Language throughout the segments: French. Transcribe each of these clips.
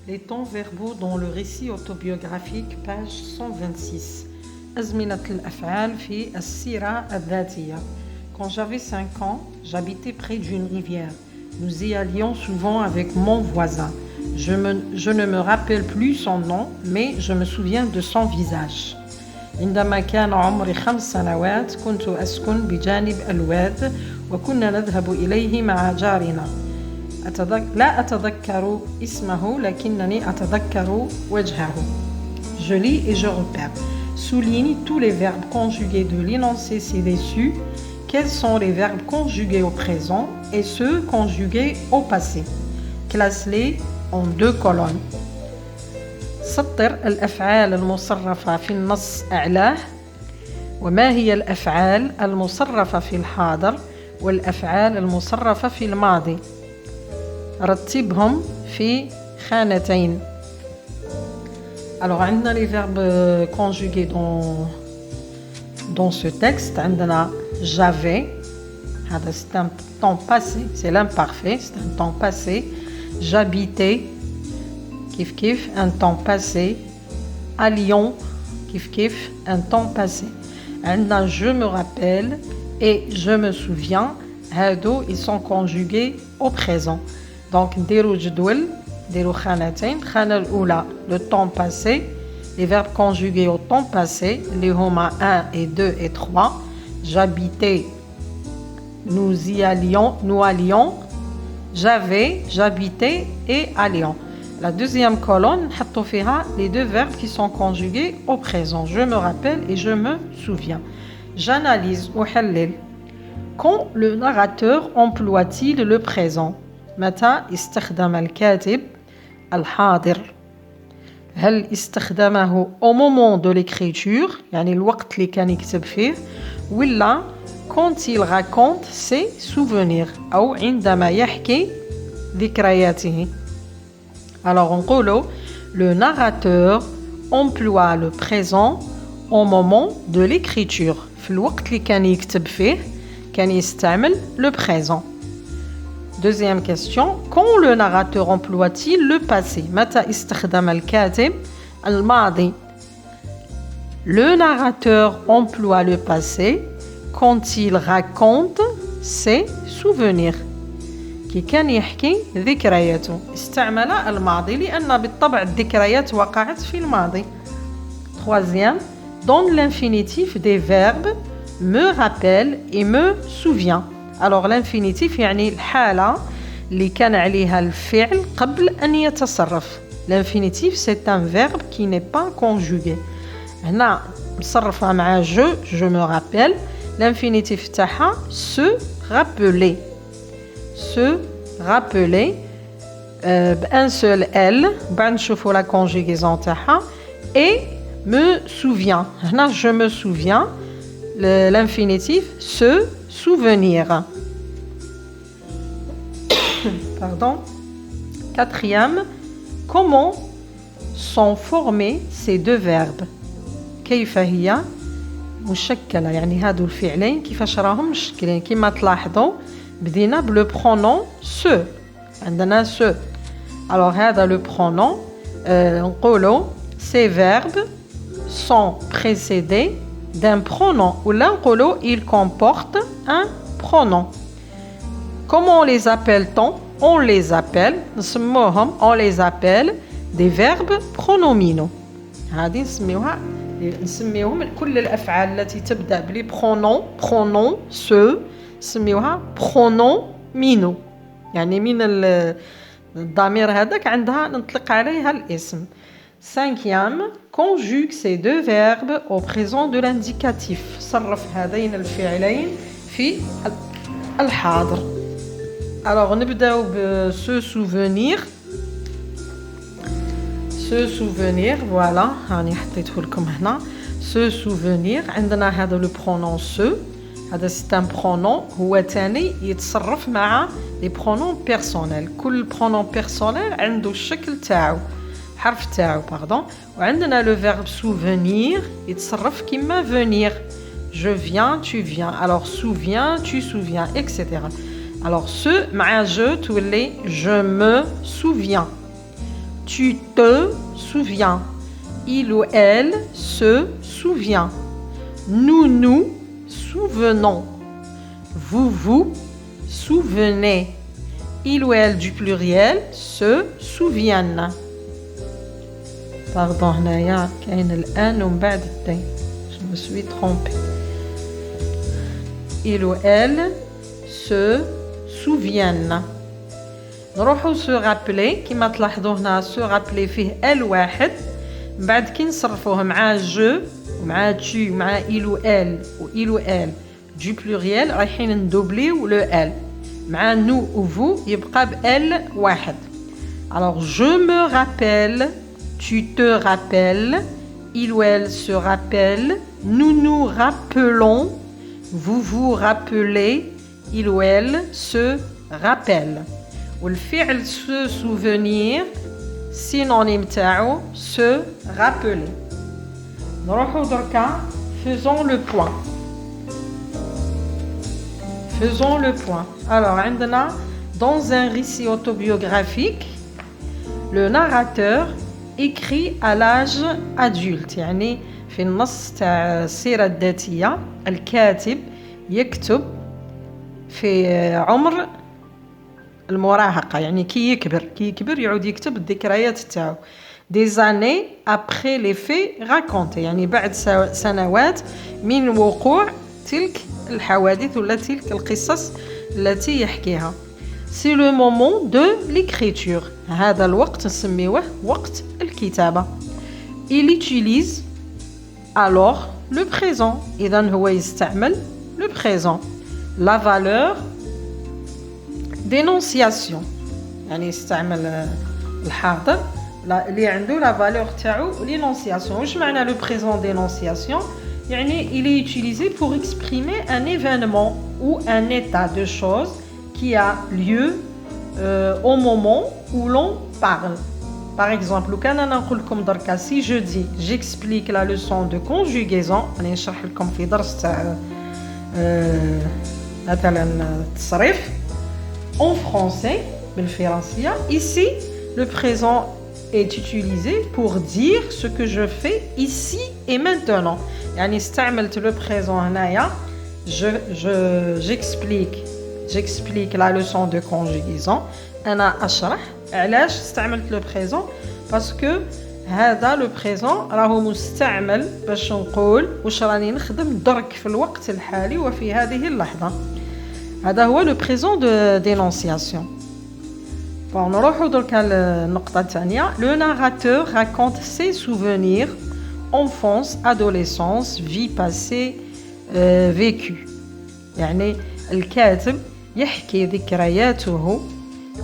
Les temps verbaux dans le récit autobiographique, page 126. أزمنة الأفعال في السيرة الذاتية. Quand j'avais 5 ans, j'habitais près d'une rivière. Nous y allions souvent avec mon voisin. Je ne me rappelle plus son nom, mais je me souviens de son visage. عندما كان عمري 5 سنوات كنت أسكن بجانب الواد وكنا نذهب إليه مع جارنا. لا أتذكر اسمه لكنني أتذكر وجهه. Je lis et je repère. Souligne tous les verbes conjugués de l'énoncé ci-dessus. Quels sont les verbes conjugués au présent et ceux conjugués au passé? Classe-les en 2 colonnes. سطر الأفعال المصرفة في النص أعلاه. وما هي الأفعال المصرفة في الحاضر والأفعال المصرفة في الماضي؟ رتبهم في خانتين. Alors, on a les verbes conjugués dans ce texte. On a j'avais, c'est un temps passé, c'est l'imparfait, c'est un temps passé. J'habitais, kif kif, un temps passé. À Lyon, kif kif, un temps passé. On a je me rappelle et je me souviens. هادو ils sont conjugués au présent. Donc, نديرو جدول, نديرو خانتين. الخانة الأولى le temps passé, les verbes conjugués au temps passé, les هما 1 et 2 et 3. J'habitais, nous y allions, nous allions. J'avais, j'habitais et allions. La deuxième colonne, نحطو فيها les 2 verbes qui sont conjugués au présent. Je me rappelle et je me souviens. J'analyse, أحلل. Quand le narrateur emploie-t-il le présent? متى استخدم الكاتب الحاضر؟ هل استخدمه au moment de l'écriture يعني الوقت اللي كان يكتب فيه ولا quand il raconte ses souvenirs أو عندما يحكي ذكرياته؟ Alors on dit le narrateur emploie le présent au moment de l'écriture. في الوقت اللي كان يكتب فيه كان يستعمل le présent. Deuxième question, quand le narrateur emploie-t-il le passé? متى استخدم الكاتب الماضي؟ Le narrateur emploie le passé quand il raconte ses souvenirs. كي كان يحكي ذكرياته استعمل الماضي لأن بالطبع الذكريات وقعت في الماضي. Troisième, donne l'infinitif des verbes me rappelle et me souvient. Alors l'infinitif يعني الحالة اللي كان عليها الفعل قبل أن يتصرف. L'infinitif c'est un verbe qui n'est pas conjugué. هنا مصرفة مع je me rappelle. L'infinitif تاعها se rappeler. Se rappeler بأن seul L. بعد نشوفوا la conjugaison تاعها. Et me souvient. هنا je me souviens. L'infinitif se souvenir. Pardon. Quatrième, comment sont formés ces 2 verbes? كيف هي مشكلة يعني هادو الفعلين كيفاش راهم مشكلين؟ كما تلاحظوا بدينا بلو برونون se. عندنا se. Alors هذا le pronom نقولوا ces verbes sont précédés d'un pronom ou l'un il comporte un pronom. Comment les appelle-t-on? On les appelle on les appelle des verbes pronominaux. هذه نسميوهم كل الأفعال التي تبدأ بلي pronom se نسميوها pronominaux يعني من الضمير هذاك عندها نطلق عليها الاسم. Cinquième, conjugue ces 2 verbes au présent de l'indicatif. صرف هذين الفعلين في الحاضر. Alors نبداو ب se souvenir. Se souvenir, voilà, راني حطيته لكم هنا. Se souvenir عندنا هذا le pronom se. هذا c'est un pronom هو تاني يتصرف مع les pronoms personnels. كل pronom personnel عنده الشكل تاعو. حرف تاعو pardon. وعندنا le verbe souvenir يتصرف كما venir. Je viens, tu viens. Alors souviens, tu souviens, etc. Alors ce مع je تولي je me souviens. Tu te souviens. Il ou elle se souvient. Nous nous souvenons. Vous vous souvenez. Il ou elle du pluriel se souviennent. Pardon, هنايا كاين الآن ومن بعد التاء. Je me suis trompée. Il ou elle se souviennent. نروحو se rappeler كما تلاحظوا هنا se rappeler فيه ال واحد من بعد كي نصرفوه مع جو ومع tu ومع il ou elle و il ou elle du pluriel رايحين ندوبليو لو ال مع nous ou vous يبقى ب ال واحد. Alors je me rappelle, tu te rappelles, il ou elle se rappelle, nous nous rappelons, vous vous rappelez, il ou elle se rappelle. والفعل se souvenir synonyme تاعو se rappeler. نروحو دركا faisons le point. Faisons le point. Alors عندنا dans un récit autobiographique le narrateur écrit à l'âge adulte. يعني في النص تاع السيرة الذاتية الكاتب يكتب في عمر المراهقة يعني كي يكبر يعود يكتب الذكريات تاعو des années après les faits racontés يعني بعد سنوات من وقوع تلك الحوادث ولا تلك القصص التي يحكيها. C'est le moment de l'écriture. هذا الوقت نسميوه وقت الكتابة. Il utilise alors le présent. إذن هو يستعمل le présent. La valeur d'énonciation يعني يستعمل الحاضر اللي عنده la valeur تاعو l'énonciation. واش معنى le présent d'énonciation؟ يعني il est utilisé pour exprimer un événement ou un état de choses qui a lieu au moment où l'on parle. Par exemple, كان انا نقول لكم دركا si je dis j'explique la leçon de conjugaison راني نشرح لكم في درس تاع مثلا التصريف en français بالفرنسية. Ici le présent est utilisé pour dire ce que je fais ici et maintenant. يعني استعملت le présent هنايا j'explique la leçon de conjugaison. أنا أشرح علاش استعملت le présent parce que هذا le présent راهو مستعمل باش نقول واش راني نخدم درك في الوقت الحالي وفي هذه اللحظة. هذا هو le présent d'énonciation. Bon, نروحو دركا للنقطة الثانية. Le narrateur raconte ses souvenirs enfance, adolescence, vie passée, vécu. يعني الكاتب يحكي ذكرياته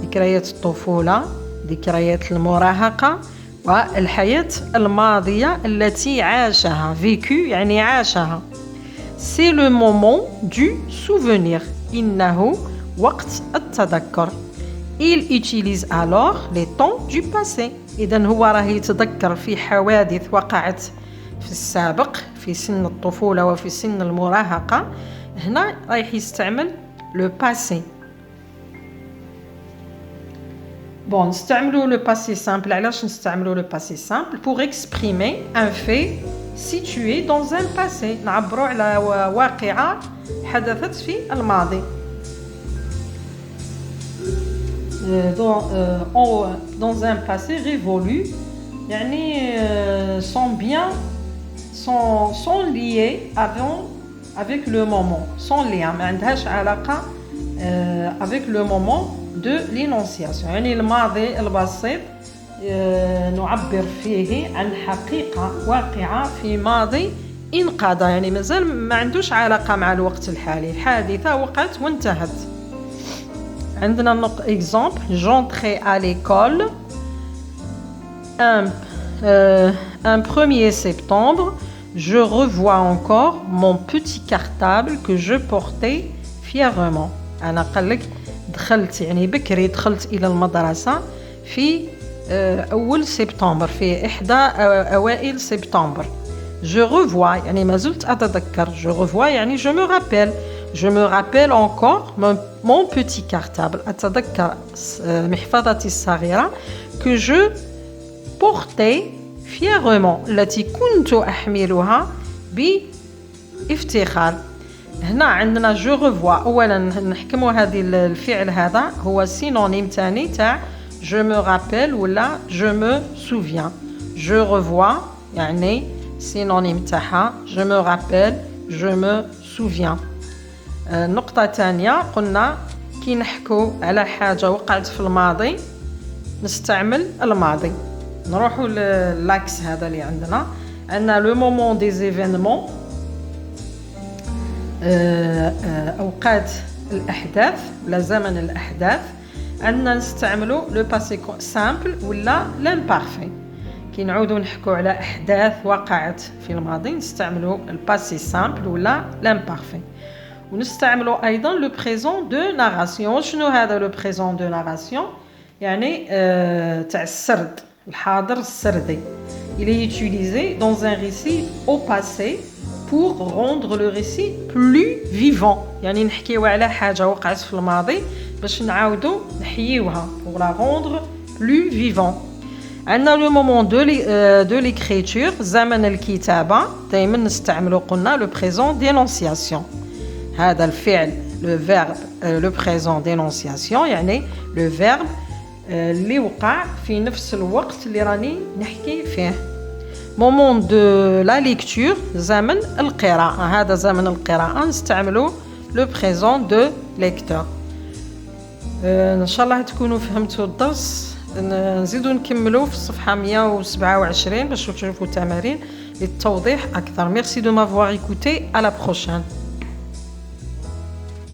ذكريات الطفولة ذكريات المراهقة والحياة الماضية التي عاشها vécu يعني عاشها. C'est le moment du souvenir. إنه وقت التذكر. Il utilise alors les temps du passé. إذن هو راه يتذكر في حوادث وقعت في السابق في سن الطفولة وفي سن المراهقة. هنا رايح يستعمل le passé. Bon, نستعملوا le passé simple. علاش نستعملوا le passé simple pour exprimer un fait situé dans un passé. نعبروا على واقعة حدثت في الماضي. Dans un passé révolu يعني sont liés avec le moment sans lien ما عندهاش علاقة avec le moment de l'énonciation. يعني الماضي البسيط نعبر فيه عن حقيقة واقعة في ماضي انقضى يعني مازال ما عندوش علاقة مع الوقت الحالي. حادثة وقعت وانتهت. عندنا exemple j'entrais à l'école un 1er septembre. Je revois encore mon petit cartable que je portais fièrement. أنا قالك دخلت يعني بكري دخلت إلى المدرسة في أول سبتمبر في إحدى أوائل سبتمبر. Je revois يعني ما زلت أتذكر. Je revois يعني je me rappelle. Je me rappelle encore mon petit cartable. أتذكر محفظتي الصغيرة que je porter fièrement التي كنت أحملها بافتخار. هنا عندنا جو ريفوا. اولا نحكموا هذه الفعل هذا هو سينونيم ثاني تاع جو مو رابيل ولا جو مو سوفيان. جو ريفوا يعني سينونيم تاعها جو مو رابيل جو مو سوفيان. النقطه الثانيه قلنا كي نحكوا على حاجه وقعت في الماضي نستعمل الماضي. نروحوا للاكس هذا اللي عندنا لو مومون دي زيفينمون اوقات الاحداث ولا زمن الاحداث. عندنا نستعملوا لو باسي سامبل ولا لامبارفي. كي نعودوا نحكوا على احداث وقعت في الماضي نستعملوا الباسي سامبل ولا لامبارفي. ونستعملوا ايضا لو بريزون دو ناراسيون. شنو هذا لو بريزون دو ناراسيون؟ يعني تاع السرد، الحاضر السردي. il est utilisé dans un récit au passé pour rendre le récit plus vivant. يعني نحكيو على حاجة وقعت في الماضي باش نعاودو نحييوها pour la rendre plus vivant. عندنا le moment de l'écriture زمن الكتابة. دائما نستعملو قلنا le présent d'énonciation. هذا الفعل le verbe le présent d'énonciation يعني le verbe اللي وقع في نفس الوقت اللي راني نحكي فيه. مومون دو لا ليكتور زمن القراءة. هذا زمن القراءة نستعملوا لو بريزون دو ليكتور. ان شاء الله تكونوا فهمتوا الدرس. نزيدوا نكملوا في الصفحة 127 باش تشوفوا تمارين للتوضيح أكثر. Merci de m'avoir écouté. À la prochaine.